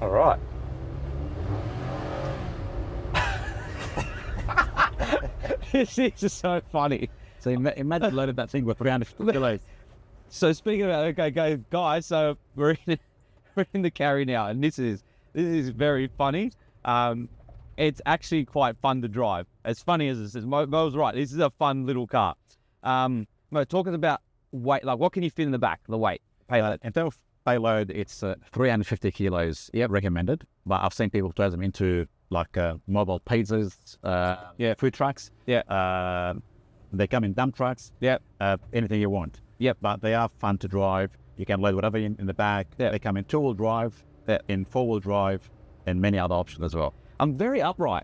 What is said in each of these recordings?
All right. This is so funny. So imagine loaded that thing with 350 kilos. So speaking about, okay, guys, so we're in the Carry now, and this is very funny. It's actually quite fun to drive. As funny as it is, Mo was right. This is a fun little car. Mo, talking about weight, like what can you fit in the back, the weight, payload? In terms of payload, it's 350 kilos recommended, but I've seen people throw them into like mobile pizzas, food trucks. Yeah. They come in dump trucks. Yeah. Anything you want. Yep. But they are fun to drive. You can load whatever in the back. Yeah. They come in two-wheel drive, in four-wheel drive, and many other options as well. I'm very upright.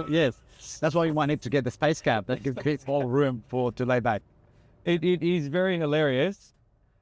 Yes. That's why you might need to get the space cab. That gives more room to lay back. It is very hilarious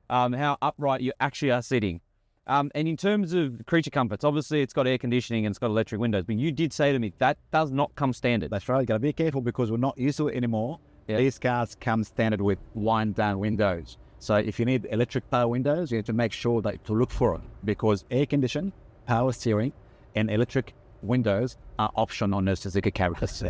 how upright you actually are sitting. And in terms of creature comforts, obviously it's got air conditioning and it's got electric windows, but you did say to me that does not come standard. That's right. You got to be careful because we're not used to it anymore. Yeah. These cars come standard with wind-down windows. So if you need electric power windows, you have to make sure that to look for it because air condition, power steering, and electric windows are optional on the Suzuki Carry. It's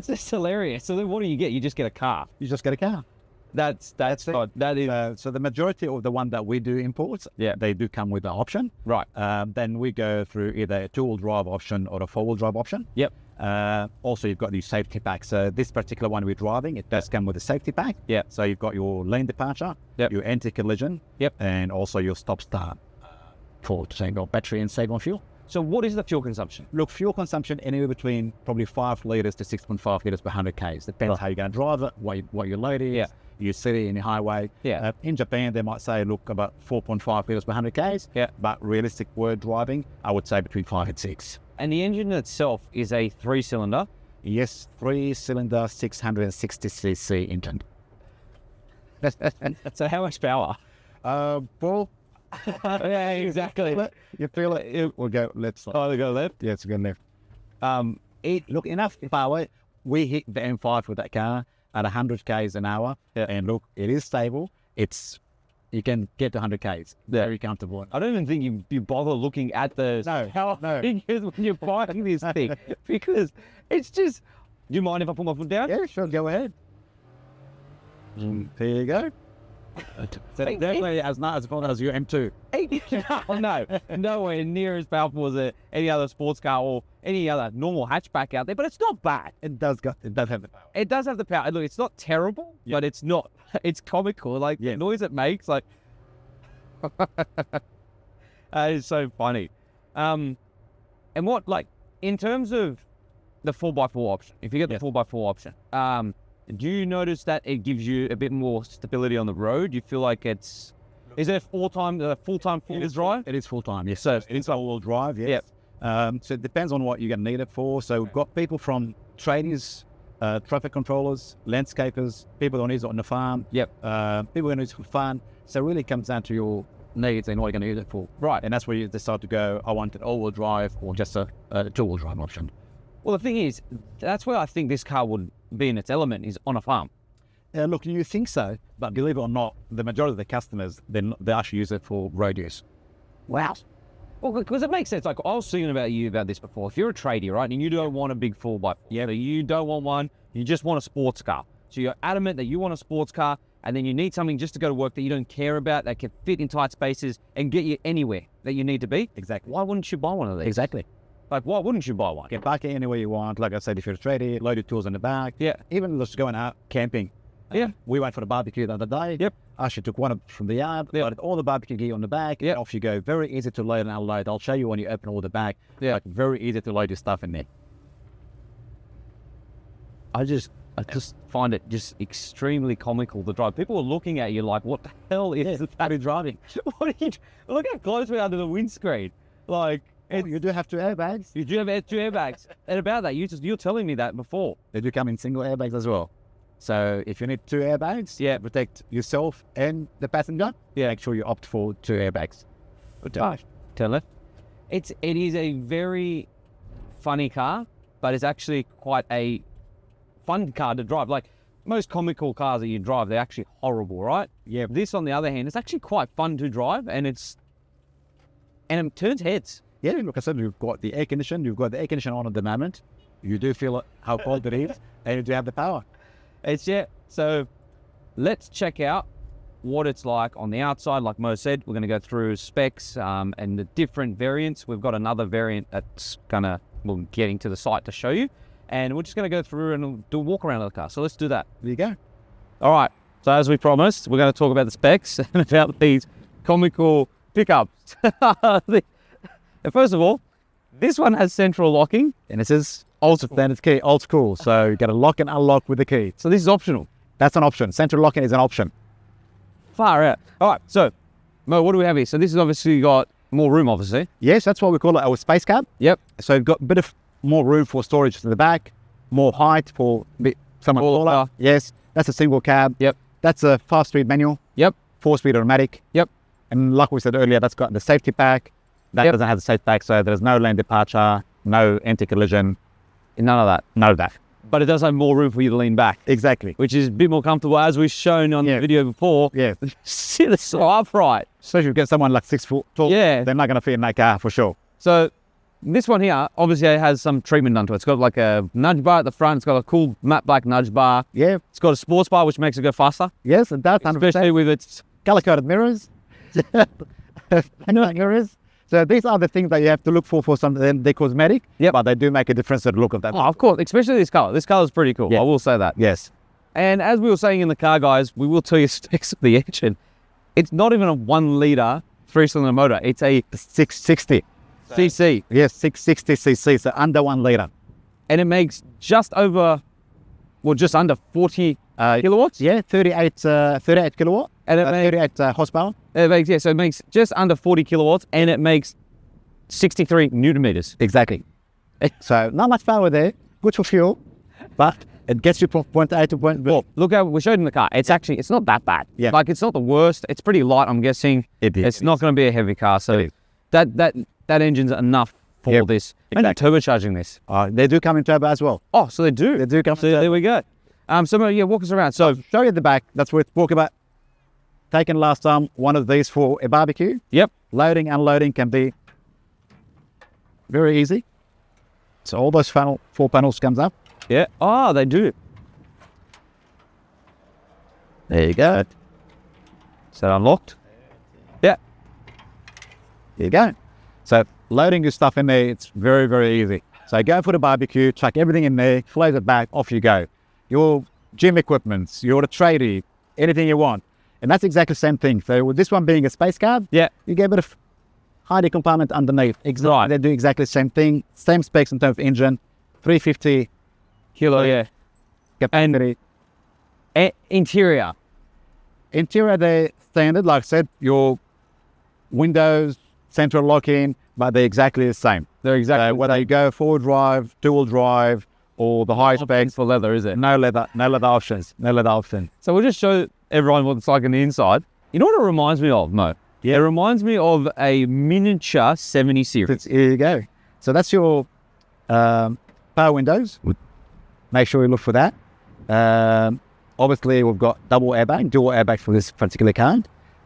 just hilarious. So then what do you get? You just get a car. You just get a car. That's it. That is. So the majority of the one that we do imports, they do come with the option. Right. Then we go through either a two-wheel drive option or a four-wheel drive option. Yep. Also, you've got the safety pack. So this particular one we're driving, it does come with a safety pack. Yeah. So you've got your lane departure, your anti-collision, and also your stop-start to save on battery and save on fuel. So what is the fuel consumption? Look, fuel consumption anywhere between probably 5 litres to 6.5 litres per 100 Ks. Depends how you're going to drive it, what your load is, your city and your highway. Yeah. In Japan, they might say, look, about 4.5 litres per 100 Ks. Yeah. But realistic word driving, I would say between 5 and 6. And the engine itself is a 3-cylinder? Yes, 3-cylinder, 660cc engine. So how much power? Well, yeah, exactly. You feel it? We'll go left side. Oh, they go left? Yeah, it's going left. Look, enough power. We hit the M5 with that car at 100 Ks an hour. Yeah. And look, it is stable. You can get to 100 Ks. Very comfortable. I don't even think you bother looking at the power figures when you're buying this thing because it's just. Do you mind if I put my foot down? Yeah, sure. Go ahead. There you go. So definitely as fun as your M2. No, nowhere near as powerful as any other sports car or any other normal hatchback out there, but it's not bad. It does have the power. It does have the power. Look, it's not terrible, but it's not. It's comical. Like the noise it makes, like that is so funny. And what, like, in terms of the 4x4 option, if you get the 4x4 option, do you notice that it gives you a bit more stability on the road? You feel like is it full-time four-wheel drive? It is full-time, yes. So it's all-wheel drive, yes. Yep. So it depends on what you're going to need it for. So we've got people from tradies, traffic controllers, landscapers, people who need it on the farm. Yep. People who need it for fun. So it really comes down to your needs and what you're going to use it for. Right. And that's where you decide to go, I want an all-wheel drive or just a two-wheel drive option. Well, the thing is, that's where I think this car would be in its element, is on a farm. Look, you think so, but believe it or not, the majority of the customers, they actually use it for road use. Wow. Well, because it makes sense. Like, I was thinking about this before. If you're a tradie, right, and you don't want a big 4x4, so you don't want one, you just want a sports car. So you're adamant that you want a sports car, and then you need something just to go to work that you don't care about, that can fit in tight spaces and get you anywhere that you need to be. Exactly. Why wouldn't you buy one of these? Exactly. Like, why wouldn't you buy one? Get back anywhere you want. Like I said, if you're a tradie, load your tools in the back. Yeah. Even just going out camping. Yeah. We went for the barbecue the other day. Yep. I actually took one from the yard, loaded all the barbecue gear on the back. Yep. Off you go. Very easy to load and unload. I'll show you when you open all the bag. Yeah. Like, very easy to load your stuff in there. I just find it just extremely comical to drive. People are looking at you like, what the hell is that driving? What are you? Look how close we are to the windscreen. Like, you do have 2 airbags. You do have 2 airbags. And about that, you're telling me that before. They do come in single airbags as well. So if you need 2 airbags, protect yourself and the passenger, make sure you opt for 2 airbags. Tell it. It is a very funny car, but it's actually quite a fun car to drive. Like, most comical cars that you drive, they're actually horrible, right? Yeah. This, on the other hand, it's actually quite fun to drive, and it's And it turns heads. Yeah, like I said, you've got the air condition. You've got the air condition on at the moment. You do feel how cold it is, and you do have the power. So let's check out what it's like on the outside. Like Mo said, we're going to go through specs and the different variants. We've got another variant that's we'll getting to the site to show you. And we're just going to go through and do a walk around of the car. So let's do that. There you go. All right. So as we promised, we're going to talk about the specs and about these comical pickups. First of all, this one has central locking, And it says ultra standard key, old school. So you got to lock and unlock with the key. so this is optional. That's an option. Central locking is an option. Far out. All right. So Mo, what do we have here? So this has obviously got more room, obviously. Yes, that's what we call it our space cab. Yep. So you've got a bit of more room for storage to the back, more height for someone taller. car. Yes, that's a single cab. Yep. That's a 5-speed manual, Yep. 4-speed automatic. Yep. And like we said earlier, that's got the safety pack. That Yep. doesn't have the safety pack, so there's no lane departure, no anti-collision, None of that. none of that. But it does have more room for you to lean back, Exactly. which is a bit more comfortable, as we've shown on the Yeah. video before. Yeah. Sit so upright. So if you get someone like 6 foot tall, Yeah. they're not going to fit in that car for sure. So this one here, obviously it has some treatment done to it. It's got like a nudge bar at the front. It's got a cool matte black nudge bar. Yeah. It's got a sports bar, which makes it go faster, Yes, it does. 100%. especially with its... Color-coded mirrors. mirrors. So these are the things that you have to look for something. They're cosmetic, Yep. but they do make a difference to the look of that. Oh, of course, especially this color. This color is pretty cool. Yeah. I will say that. Yes. And as we were saying in the car, guys, we will tell you specs of the engine. It's not even a 1 litre 3-cylinder motor. It's a 660. CC. Yes, 660 cc, so under 1 litre. And it makes just under 40 kilowatts. Yeah, 38 kilowatt. And it makes, 38 horsepower. so it makes just under 40 kilowatts, and it makes 63 newton meters. Exactly. So not much power there. Good for fuel, but it gets you from point A to point B. Well, look how we showed in the car. It's not that bad. Yeah. Like, it's not the worst. It's pretty light, I'm guessing. It is. It's not going to be a heavy car. So that engine's enough for Yep, this. exactly. And turbocharging this. They do come in turbo as well. Oh, so they do. They do come So in turbo. there we go. So yeah, walk us around. So Show you at the back. That's what we talk about. Taken last time, one of these for a barbecue. yep. Loading, unloading can be very easy. So all those 4 panels comes up. Yeah. Oh, they do. There you go. Is that unlocked? Yeah. There you go. So loading your stuff in there, it's very, very easy. So go for the barbecue, chuck everything in there, close it back, off you go. Your gym equipment, your tradie, anything you want. And that's exactly the same thing. So with this one being a space cab, Yeah. you get a bit of hiding compartment underneath. Right. They do exactly the same thing. Same specs in terms of engine, 350 Kilo, yeah. capacity. Interior. Interior, they're standard. Like I said, your windows, central lock-in, but they're exactly the same. They're exactly So whether you go forward drive, dual drive, or the high specs, for leather, is it? no leather options. No leather option. So we'll just show everyone what it's like on the inside. You know what it reminds me of, Mo? Yeah. It reminds me of a miniature 70 series. Here you go. So that's your power windows. Make sure you look for that. Obviously, we've got dual airbag for this particular car.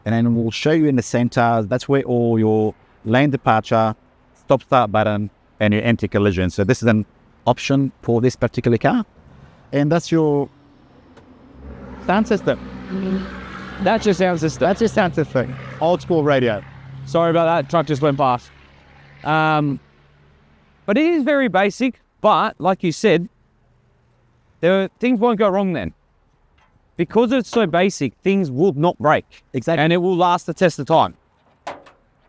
And then we'll show you in the center, that's where all your lane departure, stop-start button, and your anti-collision. So this is an option for this particular car. And that's your sound system. That's your sound system. That's your sound system. Old school radio. Sorry about that. Truck just went past. But it is very basic. But like you said, things won't go wrong then. Because it's so basic, things will not break. Exactly. And it will last the test of time.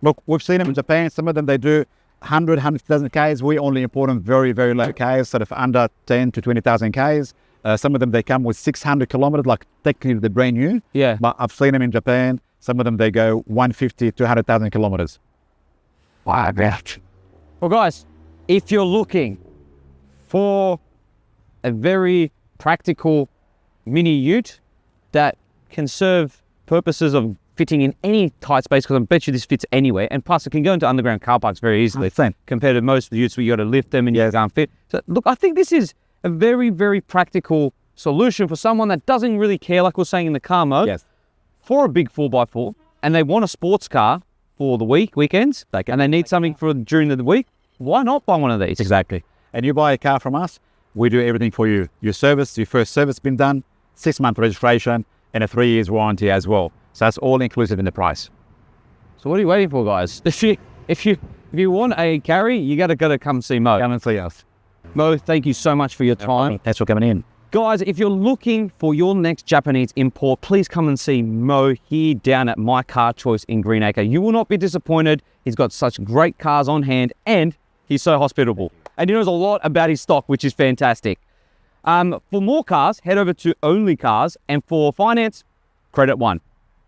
Look, we've seen them in Japan. Some of them, they do 100, 100,000 Ks. We only import them very, very low Ks, sort of under 10 to 20,000 Ks. Some of them, they come with 600 kilometers, like technically they're brand new. Yeah. But I've seen them in Japan. Some of them, they go 150 to 100,000 kilometers. Wow. Well, guys, if you're looking for a very practical mini ute that can serve purposes of fitting in any tight space, because I bet you this fits anywhere, and plus it can go into underground car parks very easily compared to most of the utes where you got to lift them and you can't fit. So look, I think this is a very, very practical solution for someone that doesn't really care, like we're saying in the car mode, Yes. for a big 4x4, and they want a sports car for the weekends, and they need something for during the week, why not buy one of these? Exactly. And you buy a car from us, we do everything for you. Your first service been done, 6-month registration, and a 3 years warranty as well. So that's all inclusive in the price. So what are you waiting for, guys? If you want a carry, you gotta come see Mo. Come and see us. Mo, thank you so much for your time. Thanks for coming in. Guys, if you're looking for your next Japanese import, please come and see Mo here down at My Car Choice in Greenacre. You will not be disappointed. He's got such great cars on hand and he's so hospitable. And he knows a lot about his stock, which is fantastic. For more cars, head over to Only Cars, and for finance, Credit One.